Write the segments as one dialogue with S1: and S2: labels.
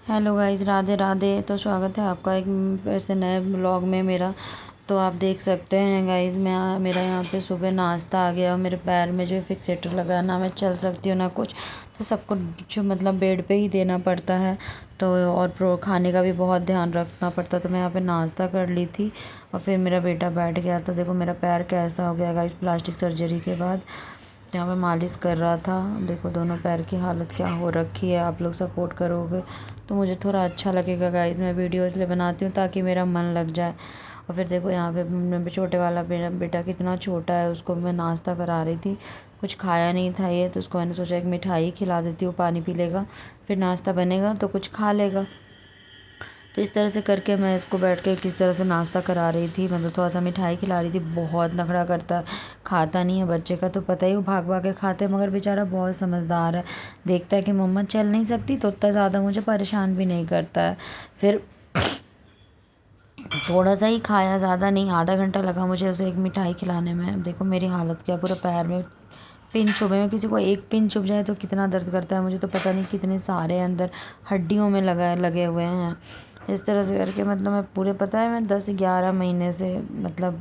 S1: Hello guys, Radhe Radhe. तो स्वागत है आपका एक फिर से नए ब्लॉग में मेरा। तो आप देख सकते हैं गाइस, मेरा यहाँ पे सुबह नाश्ता आ गया। मेरे पैर में जो फिक्सेटर लगा, ना मैं चल सकती हूँ ना कुछ, तो सबको जो मतलब बेड पे ही देना पड़ता है। तो और खाने का भी बहुत ध्यान रखना पड़ता। तो मैं यहाँ पे नाश्ता कर ली थी और फिर मेरा बेटा बैठ गया। तो देखो मेरा पैर कैसा हो गया गाइस प्लास्टिक सर्जरी के बाद। यहाँ पे मालिश कर रहा था। देखो दोनों पैर की हालत क्या हो रखी है। आप लोग सपोर्ट करोगे तो मुझे थोड़ा अच्छा लगेगा गाइस। मैं वीडियो इसलिए बनाती हूँ ताकि मेरा मन लग जाए। और फिर देखो यहाँ पे मेरे छोटे वाला बेटा कितना छोटा है, उसको मैं नाश्ता करा रही थी। कुछ खाया नहीं था ये, तो उसको मैंने सोचा एक मिठाई खिला देती हूँ, पानी पी लेगा, फिर नाश्ता बनेगा तो कुछ खा लेगा। तो इस तरह से करके मैं इसको बैठ के किस तरह से नाश्ता करा रही थी, मतलब थोड़ा सा मिठाई खिला रही थी। बहुत नखरा करता है, खाता नहीं है बच्चे का तो पता ही, वो भाग भाग के खाते हैं। मगर बेचारा बहुत समझदार है, देखता है कि मम्मा चल नहीं सकती तो उतना ज़्यादा मुझे परेशान भी नहीं करता है। फिर थोड़ा सा ही खाया, ज़्यादा नहीं। आधा घंटा लगा मुझे उसे एक मिठाई खिलाने में। अब देखो मेरी हालत क्या, पूरा पैर में पिन चुभे में। किसी को एक पिन चुभ जाए तो कितना दर्द करता है, मुझे तो पता नहीं कितने सारे अंदर हड्डियों में लगे हुए हैं। इस तरह से करके मतलब मैं पूरे, पता है मैं 10-11 महीने से मतलब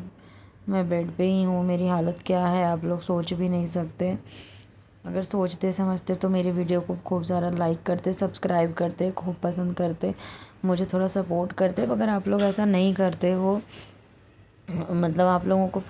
S1: मैं बेड पे ही हूँ। मेरी हालत क्या है आप लोग सोच भी नहीं सकते। अगर सोचते समझते तो मेरी वीडियो को खूब सारा लाइक करते, सब्सक्राइब करते, खूब पसंद करते, मुझे थोड़ा सपोर्ट करते। मगर आप लोग ऐसा नहीं करते हो। मतलब आप लोगों को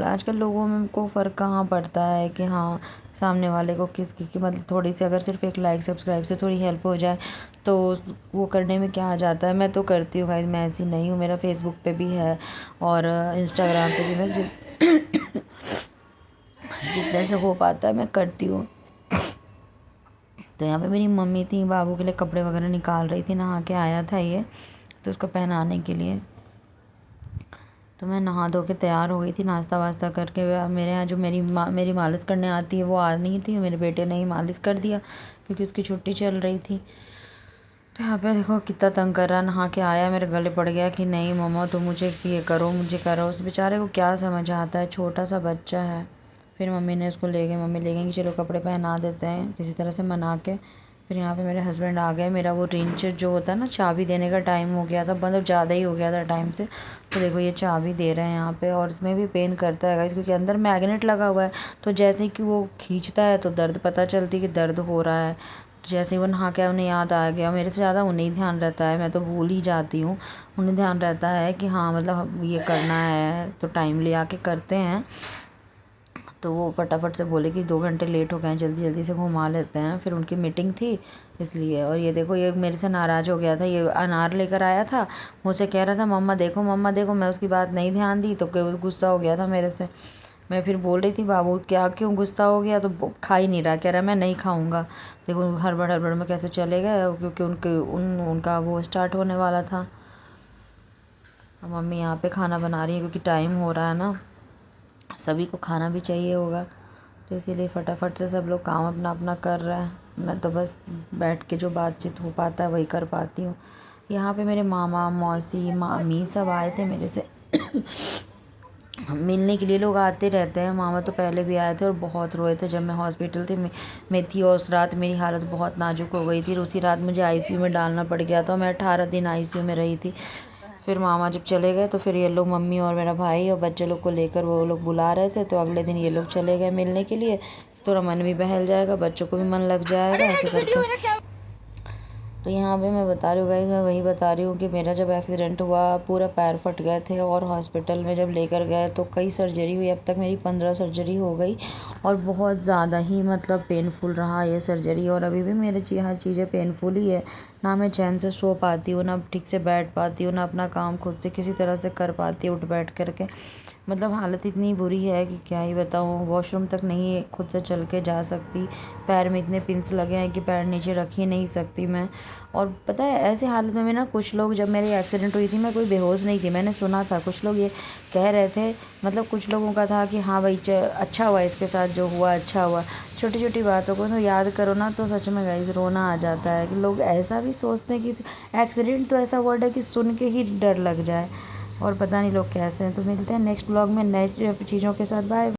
S1: आजकल लोगों में को फ़र्क कहाँ पड़ता है कि हाँ सामने वाले को किसकी की मतलब थोड़ी सी अगर सिर्फ एक लाइक सब्सक्राइब से थोड़ी हेल्प हो जाए तो वो करने में क्या आ जाता है। मैं तो करती हूँ भाई, मैं ऐसी नहीं हूँ। मेरा फेसबुक पे भी है और इंस्टाग्राम पे भी मैं जितने से हो पाता है मैं करती हूँ। तो यहाँ पे मेरी मम्मी थी, बाबू के लिए कपड़े वगैरह निकाल रही थी। नहा के आया था ये, तो उसको पहनाने के लिए। तो मैं नहा धो के तैयार हो गई थी नाश्ता वास्ता करके। मेरे यहाँ जो मेरी मालिश करने आती है वो आ नहीं थी, मेरे बेटे ने ही मालिश कर दिया क्योंकि उसकी छुट्टी चल रही थी। तो यहाँ पे देखो कितना तंग कर रहा। नहा के आया, मेरे गले पड़ गया कि नहीं मम्मा तो मुझे ये करो, मुझे करो। उस बेचारे को क्या समझ आता है, छोटा सा बच्चा है। फिर मम्मी ने उसको मम्मी ले गई कि चलो कपड़े पहना देते हैं किसी तरह से मना के। फिर यहाँ पे मेरे हस्बैंड आ गए। मेरा वो रिंच जो होता है ना, चाबी देने का टाइम हो गया था, मतलब ज़्यादा ही हो गया था टाइम से। तो देखो ये चाबी दे रहे हैं यहाँ पे, और इसमें भी पेन करता है क्योंकि अंदर मैग्नेट लगा हुआ है। तो जैसे कि वो खींचता है तो दर्द पता चलती कि दर्द हो रहा है। तो जैसे ही वो नहा के उन्हें याद आ गया, मेरे से ज़्यादा उन्हें ध्यान रहता है, मैं तो भूल ही जाती हूँ। उन्हें ध्यान रहता है कि हाँ मतलब ये करना है, तो टाइम ले आके करते हैं। तो वो फटाफट से बोले कि 2 घंटे लेट हो गए हैं, जल्दी जल्दी से घुमा लेते हैं। फिर उनकी मीटिंग थी इसलिए। और ये देखो ये मेरे से नाराज़ हो गया था। ये अनार लेकर आया था, मुझसे कह रहा था मम्मा देखो मम्मा देखो। मैं उसकी बात नहीं ध्यान दी तो गुस्सा हो गया था मेरे से। मैं फिर बोल रही थी बाबू क्या क्यों गुस्सा हो गया, तो खा ही नहीं रहा, कह रहा मैं नहीं खाऊंगा। देखो हड़बड़ हड़बड़ में कैसे चले गए क्योंकि उनका वो स्टार्ट होने वाला था। अब मम्मी यहाँ पे खाना बना रही है क्योंकि टाइम हो रहा है ना, सभी को खाना भी चाहिए होगा। तो इसीलिए फटाफट से सब लोग काम अपना अपना कर रहे हैं। मैं तो बस बैठ के जो बातचीत हो पाता है वही कर पाती हूँ। यहाँ पे मेरे मामा मौसी मामी सब आए थे मेरे से मिलने के लिए। लोग आते रहते हैं, मामा तो पहले भी आए थे और बहुत रोए थे जब मैं हॉस्पिटल में थी। और उस रात मेरी हालत बहुत नाजुक हो गई थी। उसी रात मुझे आईसीयू में डालना पड़ गया था। मैं 18 दिन आईसीयू में रही थी। फिर मामा जब चले गए तो फिर ये लोग मम्मी और मेरा भाई और बच्चे लोग को लेकर वो लोग बुला रहे थे। तो अगले दिन ये लोग चले गए मिलने के लिए। थोड़ा मन भी बहल जाएगा, बच्चों को भी मन लग जाएगा ऐसे करके। तो यहाँ पे मैं बता रही हूँ गाइस, मैं वही बता रही हूँ कि मेरा जब एक्सीडेंट हुआ पूरा पैर फट गए थे और हॉस्पिटल में जब लेकर गए तो कई सर्जरी हुई। अब तक मेरी 15 सर्जरी हो गई और बहुत ज़्यादा ही मतलब पेनफुल रहा ये सर्जरी। और अभी भी मेरे हर चीज़ें पेनफुल ही है। ना मैं चैन से सो पाती हूँ, ना ठीक से बैठ पाती हूँ, ना अपना काम खुद से किसी तरह से कर पाती हूँ उठ बैठ करके। मतलब हालत इतनी बुरी है कि क्या ही बताऊँ। वॉशरूम तक नहीं खुद से चल के जा सकती। पैर में इतने पिंस लगे हैं कि पैर नीचे रख ही नहीं सकती मैं। और पता है ऐसे हालत में भी ना, कुछ लोग, जब मेरी एक्सीडेंट हुई थी मैं कोई बेहोश नहीं थी। मैंने सुना था कुछ लोग ये कह रहे थे, मतलब कुछ लोगों का था कि हाँ भाई अच्छा हुआ इसके साथ जो हुआ, अच्छा हुआ। छोटी छोटी बातों को तो याद करो ना तो सच में गाइस रोना आ जाता है कि लोग ऐसा भी सोचते हैं कि एक्सीडेंट तो ऐसा वर्ड है कि सुन के ही डर लग जाए। और पता नहीं लोग कैसे हैं। तो मिलते हैं नेक्स्ट ब्लॉग में नए चीज़ों के साथ। बाय।